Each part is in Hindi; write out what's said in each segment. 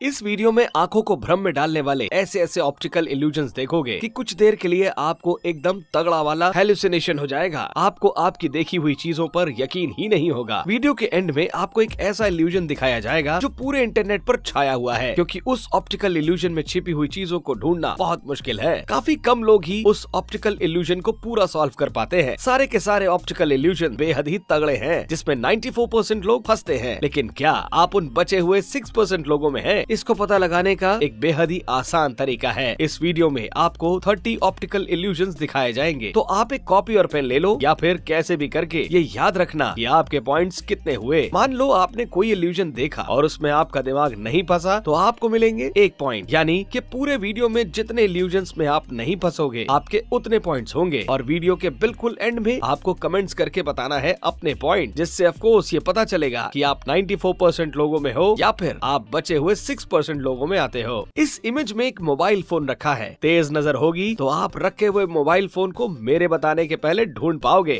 इस वीडियो में आंखों को भ्रम में डालने वाले ऐसे ऐसे ऑप्टिकल इल्यूजन्स देखोगे कि कुछ देर के लिए आपको एकदम तगड़ा वाला हेलुसिनेशन हो जाएगा। आपको आपकी देखी हुई चीजों पर यकीन ही नहीं होगा। वीडियो के एंड में आपको एक ऐसा इल्यूजन दिखाया जाएगा जो पूरे इंटरनेट पर छाया हुआ है, क्योंकि उस ऑप्टिकल इल्यूजन में छिपी हुई चीजों को ढूंढना बहुत मुश्किल है। काफी कम लोग ही उस ऑप्टिकल इल्यूजन को पूरा सॉल्व कर पाते हैं। सारे के सारे ऑप्टिकल इल्यूजन बेहद ही तगड़े हैं, जिसमें 94% लोग फंसते हैं। लेकिन क्या आप उन बचे हुए 6% लोगों में हैं? इसको पता लगाने का एक बेहद ही आसान तरीका है। इस वीडियो में आपको 30 ऑप्टिकल इल्यूजन्स दिखाए जाएंगे, तो आप एक कॉपी और पेन ले लो, या फिर कैसे भी करके ये याद रखना कि आपके पॉइंट्स कितने हुए। मान लो आपने कोई इल्यूजन देखा और उसमें आपका दिमाग नहीं फंसा, तो आपको मिलेंगे 1 पॉइंट, यानी कि पूरे वीडियो में जितने इल्यूजन्स में आप नहीं फंसोगे आपके उतने पॉइंट्स होंगे। और वीडियो के बिल्कुल एंड में आपको कमेंट्स करके बताना है अपने पॉइंट, जिससे ऑफ कोर्स ये पता चलेगा कि आप 94% लोगों में हो या फिर आप बचे हुए 6% लोगों में आते हो। इस इमेज में एक मोबाइल फोन रखा है। तेज नजर होगी तो आप रखे हुए मोबाइल फोन को मेरे बताने के पहले ढूंढ पाओगे।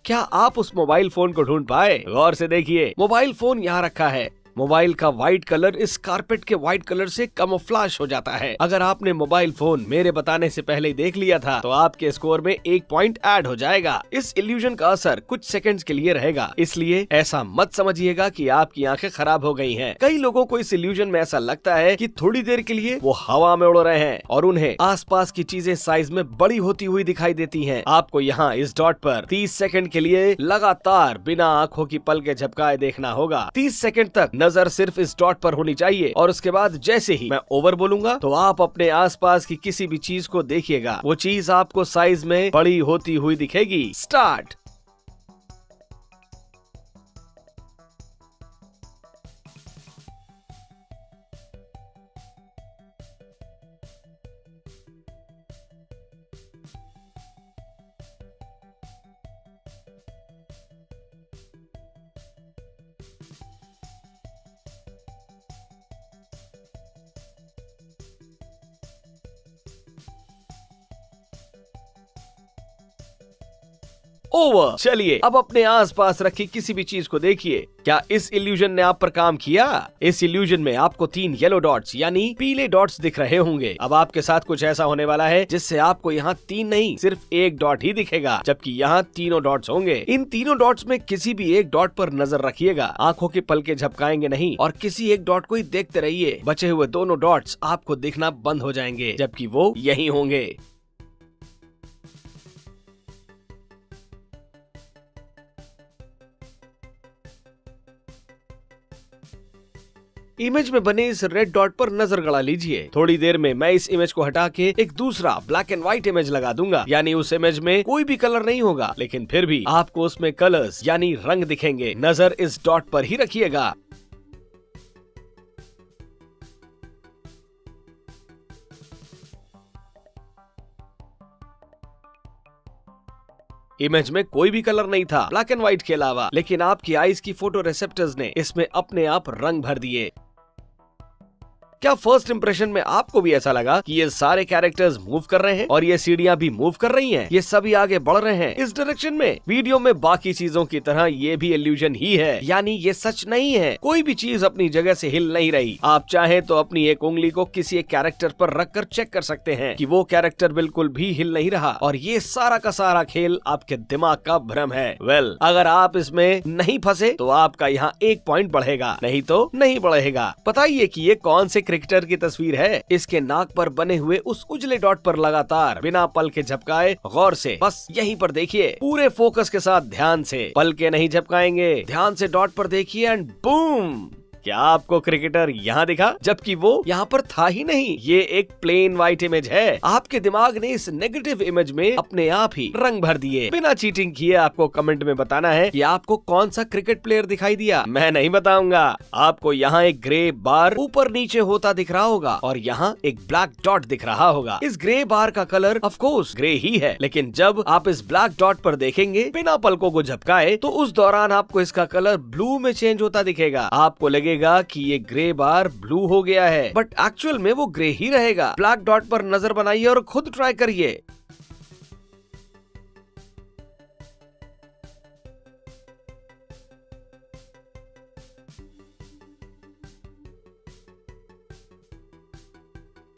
क्या आप उस मोबाइल फोन को ढूंढ पाए? गौर से देखिए, मोबाइल फोन यहाँ रखा है। मोबाइल का व्हाइट कलर इस कारपेट के व्हाइट कलर से कैमोफ्लेज हो जाता है। अगर आपने मोबाइल फोन मेरे बताने से पहले ही देख लिया था, तो आपके स्कोर में 1 पॉइंट ऐड हो जाएगा। इस इल्यूजन का असर कुछ सेकंड्स के लिए रहेगा, इसलिए ऐसा मत समझिएगा कि आपकी आंखें खराब हो गई हैं। कई लोगों को इस इल्यूजन में ऐसा लगता है कि थोड़ी देर के लिए वो हवा में उड़ रहे हैं और उन्हें आसपास की चीजें साइज में बड़ी होती हुई दिखाई देती हैं। आपको यहाँ इस डॉट पर 30 सेकंड के लिए लगातार बिना आंखों की पलकें झपकाए देखना होगा। 30 सेकंड तक नजर सिर्फ इस डॉट पर होनी चाहिए, और उसके बाद जैसे ही मैं ओवर बोलूंगा तो आप अपने आसपास की किसी भी चीज को देखिएगा। वो चीज आपको साइज में बड़ी होती हुई दिखेगी। स्टार्ट। ओवर। चलिए अब अपने आसपास रखी किसी भी चीज को देखिए। क्या इस इल्यूजन ने आप पर काम किया? इस इल्यूजन में आपको 3 येलो डॉट्स यानी पीले डॉट्स दिख रहे होंगे। अब आपके साथ कुछ ऐसा होने वाला है जिससे आपको यहाँ 3 नहीं, सिर्फ 1 डॉट ही दिखेगा, जबकि यहाँ तीनों डॉट्स होंगे। इन तीनों डॉट्स में किसी भी एक डॉट पर नजर रखिएगा। आंखों की पलकें झपकाएंगे नहीं और किसी एक डॉट को ही देखते रहिए। बचे हुए दोनों डॉट्स आपको दिखना बंद हो जाएंगे, जबकि वो यही होंगे। इमेज में बने इस रेड डॉट पर नजर गड़ा लीजिए। थोड़ी देर में मैं इस इमेज को हटा के एक दूसरा ब्लैक एंड व्हाइट इमेज लगा दूंगा, यानी उस इमेज में कोई भी कलर नहीं होगा, लेकिन फिर भी आपको उसमें कलर्स यानी रंग दिखेंगे। नजर इस डॉट पर ही रखिएगा। इमेज में कोई भी कलर नहीं था ब्लैक एंड व्हाइट के अलावा, लेकिन आपकी आईज की फोटो रिसेप्टर्स ने इसमें अपने आप रंग भर दिए। क्या फर्स्ट इंप्रेशन में आपको भी ऐसा लगा कि ये सारे कैरेक्टर्स मूव कर रहे हैं और ये सीढ़ियां भी मूव कर रही हैं? ये सभी आगे बढ़ रहे हैं इस डायरेक्शन में। वीडियो में बाकी चीजों की तरह ये भी इल्यूजन ही है, यानी ये सच नहीं है। कोई भी चीज अपनी जगह से हिल नहीं रही। आप चाहें तो अपनी एक उंगली को किसी एक कैरेक्टर पर रखकर चेक कर सकते हैं कि वो कैरेक्टर बिल्कुल भी हिल नहीं रहा, और ये सारा का सारा खेल आपके दिमाग का भ्रम है। वेल, अगर आप इसमें नहीं फंसे तो आपका यहाँ 1 पॉइंट बढ़ेगा, नहीं तो नहीं बढ़ेगा। बताइए कि ये कौन से क्रिकेटर की तस्वीर है? इसके नाक पर बने हुए उस उजले डॉट पर लगातार बिना पल के झपकाए गौर से बस यहीं पर देखिए। पूरे फोकस के साथ ध्यान से, पल के नहीं झपकाएंगे, ध्यान से डॉट पर देखिए एंड बूम। क्या आपको क्रिकेटर यहाँ दिखा, जबकि वो यहाँ पर था ही नहीं? ये एक प्लेन व्हाइट इमेज है। आपके दिमाग ने इस नेगेटिव इमेज में अपने आप ही रंग भर दिए। बिना चीटिंग किए आपको कमेंट में बताना है कि आपको कौन सा क्रिकेट प्लेयर दिखाई दिया। मैं नहीं बताऊंगा। आपको यहाँ एक ग्रे बार ऊपर नीचे होता दिख रहा होगा और यहाँ एक ब्लैक डॉट दिख रहा होगा। इस ग्रे बार का कलर ऑफ कोर्स ग्रे ही है, लेकिन जब आप इस ब्लैक डॉट पर देखेंगे बिना पलकों को झपकाए, तो उस दौरान आपको इसका कलर ब्लू में चेंज होता दिखेगा। आपको लगे कि ये ग्रे बार ब्लू हो गया है, बट एक्चुअल में वो ग्रे ही रहेगा। ब्लैक डॉट पर नजर बनाइए और खुद ट्राई करिए।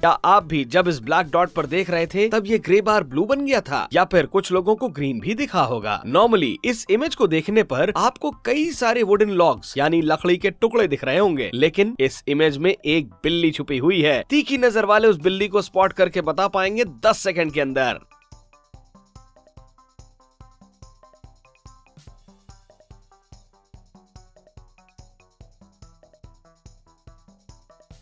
क्या आप भी जब इस ब्लैक डॉट पर देख रहे थे तब ये ग्रे बार ब्लू बन गया था, या फिर कुछ लोगों को ग्रीन भी दिखा होगा? नॉर्मली इस इमेज को देखने पर आपको कई सारे वुडन लॉग्स यानी लकड़ी के टुकड़े दिख रहे होंगे, लेकिन इस इमेज में एक बिल्ली छुपी हुई है। तीखी नजर वाले उस बिल्ली को स्पॉट करके बता पाएंगे 10 सेकंड के अंदर।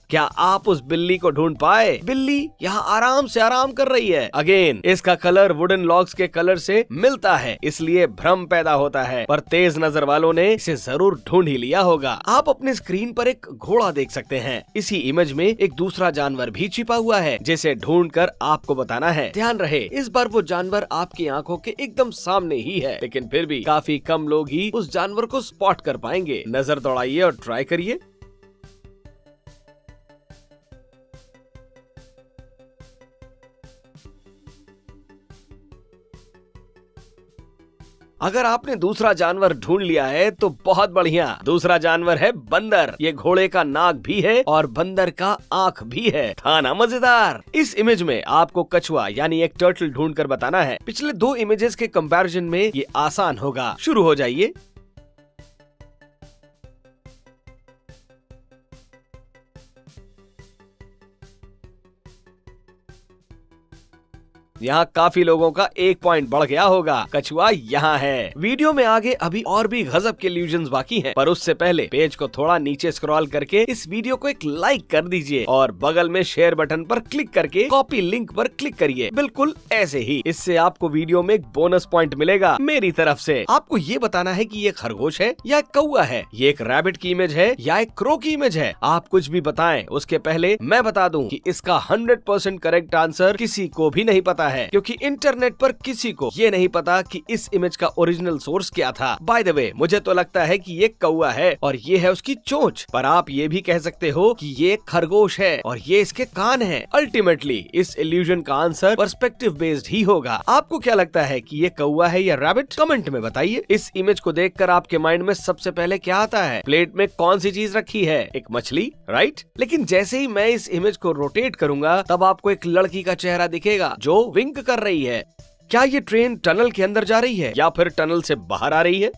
क्या आप उस बिल्ली को ढूंढ पाए? बिल्ली यहाँ आराम से आराम कर रही है। अगेन इसका कलर वुडन लॉग्स के कलर से मिलता है, इसलिए भ्रम पैदा होता है, पर तेज नजर वालों ने इसे जरूर ढूंढ ही लिया होगा। आप अपने स्क्रीन पर एक घोड़ा देख सकते हैं। इसी इमेज में एक दूसरा जानवर भी छिपा हुआ है, जिसे ढूंढकर आपको बताना है। ध्यान रहे, इस बार वो जानवर आपकी आंखों के एकदम सामने ही है, लेकिन फिर भी काफी कम लोग ही उस जानवर को स्पॉट कर पाएंगे। नजर दौड़ाइए और ट्राई करिए। अगर आपने दूसरा जानवर ढूंढ लिया है तो बहुत बढ़िया। दूसरा जानवर है बंदर। ये घोड़े का नाक भी है और बंदर का आंख भी है। था ना मजेदार? इस इमेज में आपको कछुआ यानी एक टर्टल ढूंढकर बताना है। पिछले 2 इमेजेस के कंपैरिजन में ये आसान होगा। शुरू हो जाइए। यहाँ काफी लोगों का 1 पॉइंट बढ़ गया होगा। कछुआ यहाँ है। वीडियो में आगे अभी और भी गजब के इल्यूजन्स बाकी हैं, पर उससे पहले पेज को थोड़ा नीचे स्क्रॉल करके इस वीडियो को एक लाइक कर दीजिए और बगल में शेयर बटन पर क्लिक करके कॉपी लिंक पर क्लिक करिए। बिल्कुल ऐसे ही। इससे आपको वीडियो में एक बोनस पॉइंट मिलेगा मेरी तरफ से। आपको ये बताना है कि ये खरगोश है या कौवा है, ये एक रैबिट की इमेज है या एक क्रो की इमेज है। आप कुछ भी बताएं, उसके पहले मैं बता दूं कि इसका 100% करेक्ट आंसर किसी को भी नहीं पता है, क्योंकि इंटरनेट पर किसी को ये नहीं पता कि इस इमेज का ओरिजिनल सोर्स क्या था। बाय द वे, मुझे तो लगता है कि ये कौवा है और ये है उसकी चोंच, पर आप ये भी कह सकते हो कि ये खरगोश है और ये इसके कान है। अल्टीमेटली इस इल्यूजन का आंसर पर्सपेक्टिव बेस्ड ही होगा। आपको क्या लगता है कि ये कौवा है या रैबिट? कमेंट में बताइए। इस इमेज को देखकर आपके माइंड में सबसे पहले क्या आता है? प्लेट में कौन सी चीज रखी है? एक मछली, राइट? लेकिन जैसे ही मैं इस इमेज को रोटेट करूंगा तब आपको एक लड़की का चेहरा दिखेगा जो विंक कर रही है। क्या ये ट्रेन टनल के अंदर जा रही है या फिर टनल से बाहर आ रही है?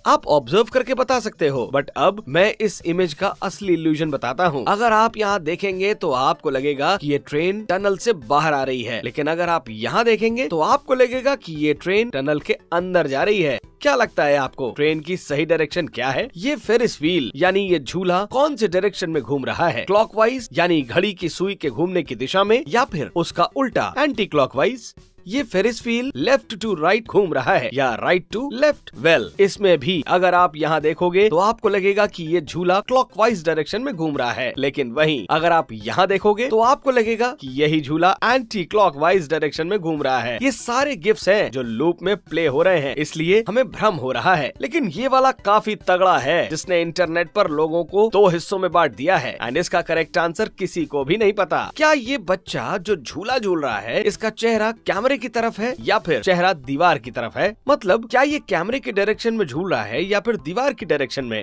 आप ऑब्जर्व करके बता सकते हो। बट अब मैं इस इमेज का असली इल्यूजन बताता हूँ। अगर आप यहाँ देखेंगे तो आपको लगेगा कि ये ट्रेन टनल से बाहर आ रही है, लेकिन अगर आप यहाँ देखेंगे तो आपको लगेगा कि ये ट्रेन टनल के अंदर जा रही है। क्या लगता है आपको ट्रेन की सही डायरेक्शन क्या है? ये फेरिस व्हील यानी ये झूला कौन से डायरेक्शन में घूम रहा है? क्लॉकवाइज यानी घड़ी की सुई के घूमने की दिशा में, या फिर उसका उल्टा एंटी क्लॉकवाइज? ये Ferris wheel left to right घूम रहा है या राइट टू लेफ्ट? वेल, इसमें भी अगर आप यहाँ देखोगे तो आपको लगेगा कि ये झूला क्लॉकवाइज डायरेक्शन में घूम रहा है, लेकिन वहीं अगर आप यहाँ देखोगे तो आपको लगेगा कि यही झूला एंटी क्लॉकवाइज डायरेक्शन में घूम रहा है। ये सारे गिफ्ट्स हैं जो लूप में प्ले हो रहे हैं, इसलिए हमें भ्रम हो रहा है। लेकिन ये वाला काफी तगड़ा है, जिसने इंटरनेट पर लोगों को 2 हिस्सों में बांट दिया है एंड इसका करेक्ट आंसर किसी को भी नहीं पता। क्या ये बच्चा जो झूला झूल रहा है, इसका चेहरा कैमरे की तरफ है या फिर चेहरा दीवार की तरफ है? मतलब क्या ये कैमरे के डायरेक्शन में झूल रहा है या फिर दीवार की डायरेक्शन में?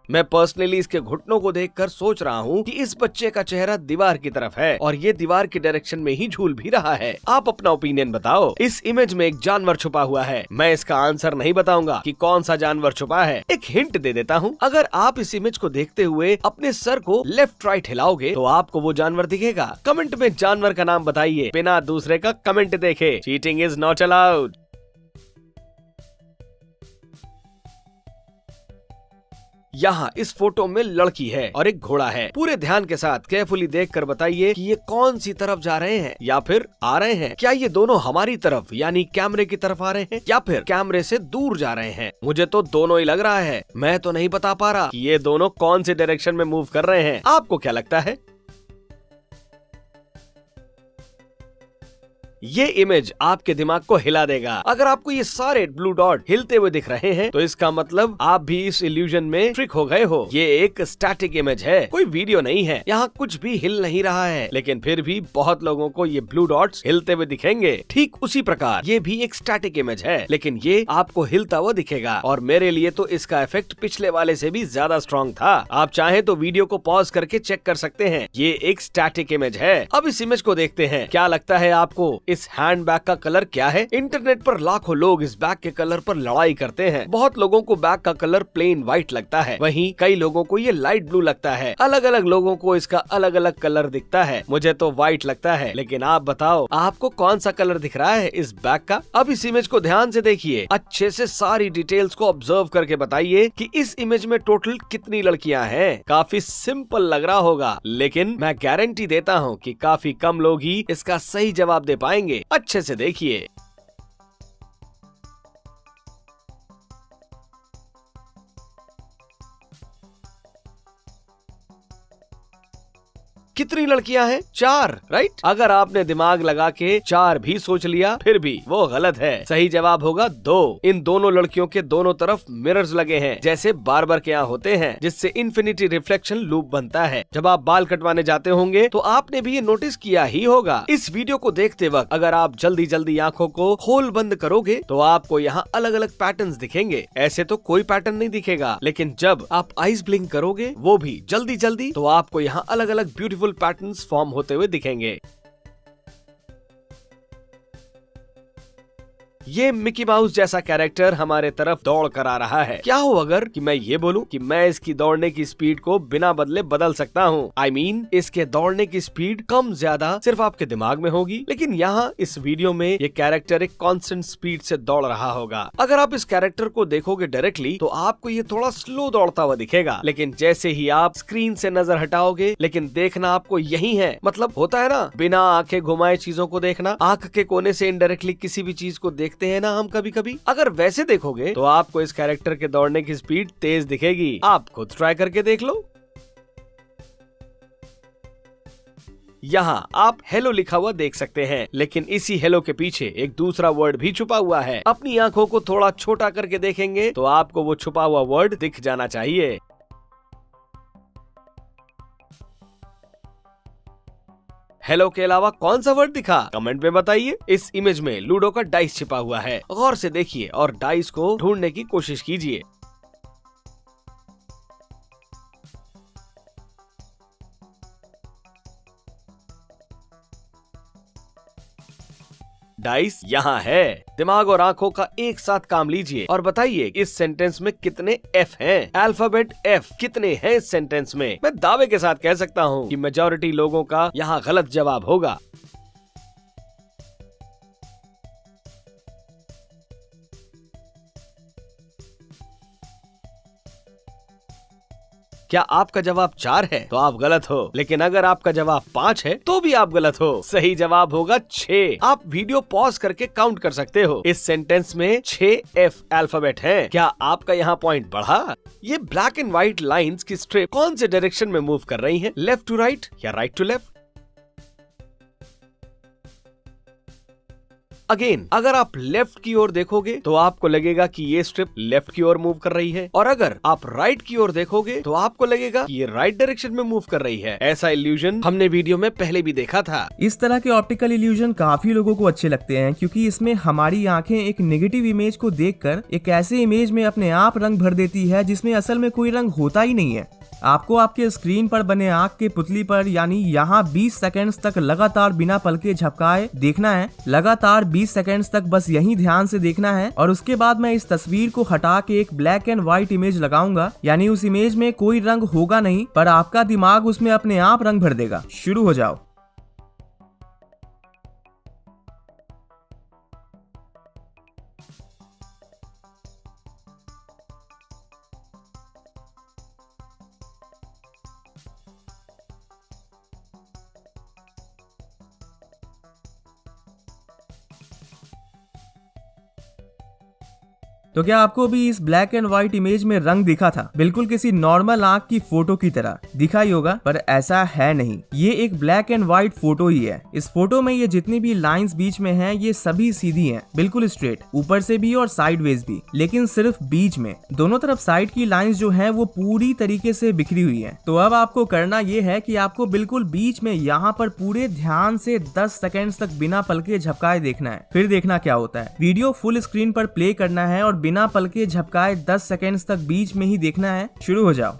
मैं पर्सनली इसके घुटनों को देखकर सोच रहा हूँ कि इस बच्चे का चेहरा दीवार की तरफ है और ये दीवार की डायरेक्शन में ही झूल भी रहा है। आप अपना ओपिनियन बताओ। इस इमेज में एक जानवर छुपा हुआ है। मैं इसका आंसर नहीं बताऊंगा कि कौन सा जानवर छुपा है। एक हिंट दे देता हूँ। अगर आप इस इमेज को देखते हुए अपने सर को लेफ्ट राइट हिलाओगे तो आपको वो जानवर दिखेगा। कमेंट में जानवर का नाम बताइए बिना दूसरे का कमेंट देखे। Cheating is not allowed. यहाँ इस फोटो में लड़की है और एक घोड़ा है। पूरे ध्यान के साथ केयरफुली देखकर बताइए कि ये कौन सी तरफ जा रहे हैं या फिर आ रहे हैं। क्या ये दोनों हमारी तरफ यानी कैमरे की तरफ आ रहे हैं या फिर कैमरे से दूर जा रहे हैं? मुझे तो दोनों ही लग रहा है। मैं तो नहीं बता पा रहा कि ये दोनों कौन से डायरेक्शन में मूव कर रहे हैं। आपको क्या लगता है? ये इमेज आपके दिमाग को हिला देगा। अगर आपको ये सारे ब्लू डॉट हिलते हुए दिख रहे हैं तो इसका मतलब आप भी इस इल्यूजन में ट्रिक हो गए हो। ये एक स्टैटिक इमेज है, कोई वीडियो नहीं है, यहाँ कुछ भी हिल नहीं रहा है, लेकिन फिर भी बहुत लोगों को ये ब्लू डॉट्स हिलते हुए दिखेंगे। ठीक उसी प्रकार ये भी एक स्टैटिक इमेज है, लेकिन ये आपको हिलता हुआ दिखेगा और मेरे लिए तो इसका इफेक्ट पिछले वाले से भी ज्यादा स्ट्रॉन्ग था। आप चाहे तो वीडियो को पॉज करके चेक कर सकते हैं। ये एक स्टैटिक इमेज है। अब इस इमेज को देखते हैं। क्या लगता है आपको इस हैंड बैग का कलर क्या है? इंटरनेट पर लाखों लोग इस बैग के कलर पर लड़ाई करते हैं। बहुत लोगों को बैग का कलर प्लेन व्हाइट लगता है, वहीं कई लोगों को ये लाइट ब्लू लगता है। अलग अलग लोगों को इसका अलग अलग कलर दिखता है। मुझे तो व्हाइट लगता है, लेकिन आप बताओ आपको कौन सा कलर दिख रहा है इस बैग का? अब इस इमेज को ध्यान से देखिए, अच्छे से सारी डिटेल्स को ऑब्जर्व करके बताइए कि इस इमेज में टोटल कितनी लड़कियां हैं। काफी सिंपल लग रहा होगा, लेकिन मैं गारंटी देता हूँ कि काफी कम लोग ही इसका सही जवाब दे पाएंगे। अच्छे से देखिए। कितनी लड़कियां हैं? 4, राइट? अगर आपने दिमाग लगा के 4 भी सोच लिया फिर भी वो गलत है। सही जवाब होगा 2। इन दोनों लड़कियों के दोनों तरफ मिरर्स लगे हैं, जैसे बार्बर के यहाँ होते हैं, जिससे इन्फिनिटी रिफ्लेक्शन लूप बनता है। जब आप बाल कटवाने जाते होंगे तो आपने भी ये नोटिस किया ही होगा। इस वीडियो को देखते वक्त अगर आप जल्दी जल्दी आंखों को खोल बंद करोगे तो आपको यहाँ अलग अलग पैटर्न्स दिखेंगे। ऐसे तो कोई पैटर्न नहीं दिखेगा, लेकिन जब आप आईज ब्लिंक करोगे, वो भी जल्दी जल्दी, तो आपको यहाँ अलग अलग ब्यूटीफुल पैटर्न्स फॉर्म होते हुए दिखेंगे। ये मिकी माउस जैसा कैरेक्टर हमारे तरफ दौड़ कर आ रहा है। क्या हो अगर कि मैं ये बोलूं कि मैं इसकी दौड़ने की स्पीड को बिना बदले बदल सकता हूँ। I mean, इसके दौड़ने की स्पीड कम ज्यादा सिर्फ आपके दिमाग में होगी, लेकिन यहाँ इस वीडियो में ये कैरेक्टर एक कांस्टेंट स्पीड से दौड़ रहा होगा। अगर आप इस कैरेक्टर को देखोगे डायरेक्टली तो आपको ये थोड़ा स्लो दौड़ता हुआ दिखेगा, लेकिन जैसे ही आप स्क्रीन से नजर हटाओगे, लेकिन देखना आपको यही है। मतलब होता है ना, बिना आंखें घुमाए चीजों को देखना। आंख के कोने से इनडायरेक्टली किसी भी चीज को देखते हैं ना हम कभी कभी। अगर वैसे देखोगे तो आपको इस कैरेक्टर के दौड़ने की स्पीड तेज दिखेगी। आप खुद ट्राई करके देख लो। यहाँ आप हेलो लिखा हुआ देख सकते हैं, लेकिन इसी हेलो के पीछे एक दूसरा वर्ड भी छुपा हुआ है। अपनी आंखों को थोड़ा छोटा करके देखेंगे तो आपको वो छुपा हुआ वर्ड दिख जाना चाहिए। हेलो के अलावा कौन सा वर्ड दिखा? कमेंट में बताइए। इस इमेज में लूडो का डाइस छिपा हुआ है। गौर से देखिए और डाइस को ढूंढने की कोशिश कीजिए। डाइस यहाँ है। दिमाग और आंखों का एक साथ काम लीजिए और बताइए इस सेंटेंस में कितने एफ हैं? अल्फाबेट एफ कितने हैं इस सेंटेंस में? मैं दावे के साथ कह सकता हूँ कि मेजॉरिटी लोगों का यहाँ गलत जवाब होगा। क्या आपका जवाब 4 है तो आप गलत हो, लेकिन अगर आपका जवाब 5 है तो भी आप गलत हो। सही जवाब होगा 6। आप वीडियो पॉज करके काउंट कर सकते हो। इस सेंटेंस में 6 एफ अल्फाबेट हैं। क्या आपका यहाँ पॉइंट बढ़ा? ये ब्लैक एंड व्हाइट लाइंस की स्ट्रिप कौन से डायरेक्शन में मूव कर रही हैं? लेफ्ट टू राइट या राइट टू लेफ्ट? अगेन, अगर आप लेफ्ट की ओर देखोगे तो आपको लगेगा कि ये स्ट्रिप लेफ्ट की ओर मूव कर रही है, और अगर आप राइट की ओर देखोगे तो आपको लगेगा कि ये राइट डायरेक्शन में मूव कर रही है। ऐसा इल्यूजन हमने वीडियो में पहले भी देखा था। इस तरह के ऑप्टिकल इल्यूजन काफी लोगों को अच्छे लगते हैं, क्योंकि इसमें हमारी आंखें एक नेगेटिव इमेज को देखकर एक ऐसे इमेज में अपने आप रंग भर देती है जिसमें असल में कोई रंग होता ही नहीं है। आपको आपके स्क्रीन पर बने आंख के पुतली पर यानी यहाँ 20 सेकंड्स तक लगातार बिना पलके झपकाए देखना है। लगातार 20 सेकंड्स तक बस यही ध्यान से देखना है, और उसके बाद मैं इस तस्वीर को हटा के एक ब्लैक एंड व्हाइट इमेज लगाऊंगा। यानी उस इमेज में कोई रंग होगा नहीं, पर आपका दिमाग उसमें अपने आप रंग भर देगा। शुरू हो जाओ। तो क्या आपको भी इस ब्लैक एंड व्हाइट इमेज में रंग दिखा था? बिल्कुल किसी नॉर्मल आंख की फोटो की तरह दिखा ही होगा, पर ऐसा है नहीं। ये एक ब्लैक एंड व्हाइट फोटो ही है। इस फोटो में ये जितनी भी लाइंस बीच में हैं, ये सभी सीधी हैं, बिल्कुल स्ट्रेट, ऊपर से भी और साइडवेज भी, लेकिन सिर्फ बीच में। दोनों तरफ साइड की लाइंस जो हैं वो पूरी तरीके से बिखरी हुई हैं। तो अब आपको करना ये है कि आपको बिल्कुल बीच में यहाँ पर पूरे ध्यान से 10 सेकेंड्स तक बिना पलके झपकाए देखना है, फिर देखना क्या होता है। वीडियो फुल स्क्रीन पर प्ले करना है और बिना पलके झपकाए 10 सेकेंड्स तक बीच में ही देखना है। शुरू हो जाओ।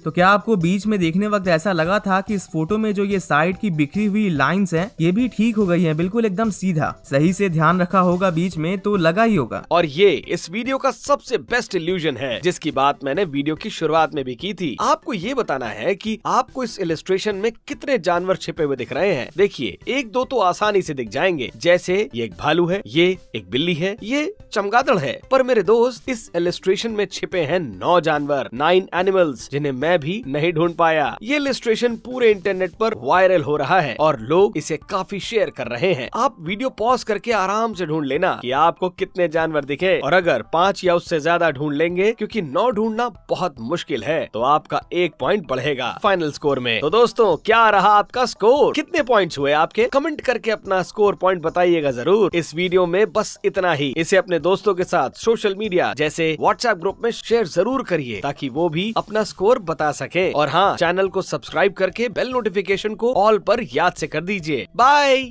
तो क्या आपको बीच में देखने वक्त ऐसा लगा था कि इस फोटो में जो ये साइड की बिखरी हुई लाइंस हैं, ये भी ठीक हो गई हैं, बिल्कुल एकदम सीधा? सही से ध्यान रखा होगा बीच में तो लगा ही होगा। और ये इस वीडियो का सबसे बेस्ट इल्यूजन है, जिसकी बात मैंने वीडियो की शुरुआत में भी की थी। आपको ये बताना है कि आपको इस इलस्ट्रेशन में कितने जानवर छिपे हुए दिख रहे हैं। देखिए, एक दो तो आसानी से दिख जाएंगे, जैसे ये एक भालू है, ये एक बिल्ली है, ये चमगादड़ है। पर मेरे दोस्त, इस इलस्ट्रेशन में छिपे हैं 9 जानवर, 9 एनिमल्स, जिन्हें मैं भी नहीं ढूंढ पाया। ये इलस्ट्रेशन पूरे इंटरनेट पर वायरल हो रहा है और लोग इसे काफी शेयर कर रहे हैं। आप वीडियो पॉज करके आराम से ढूंढ लेना कि आपको कितने जानवर दिखे, और अगर 5 या उससे ज्यादा ढूंढ लेंगे, क्योंकि 9 ढूंढना बहुत मुश्किल है, तो आपका 1 पॉइंट बढ़ेगा फाइनल स्कोर में। तो दोस्तों, क्या रहा आपका स्कोर? कितने पॉइंट्स हुए आपके? कमेंट करके अपना स्कोर पॉइंट बताइएगा जरूर। इस वीडियो में बस इतना ही। इसे अपने दोस्तों के साथ सोशल मीडिया जैसे व्हाट्सएप ग्रुप में शेयर जरूर करिए, ताकि वो भी अपना स्कोर बता सके। और हाँ, चैनल को सब्सक्राइब करके बेल नोटिफिकेशन को ऑल पर याद से कर दीजिए। बाय।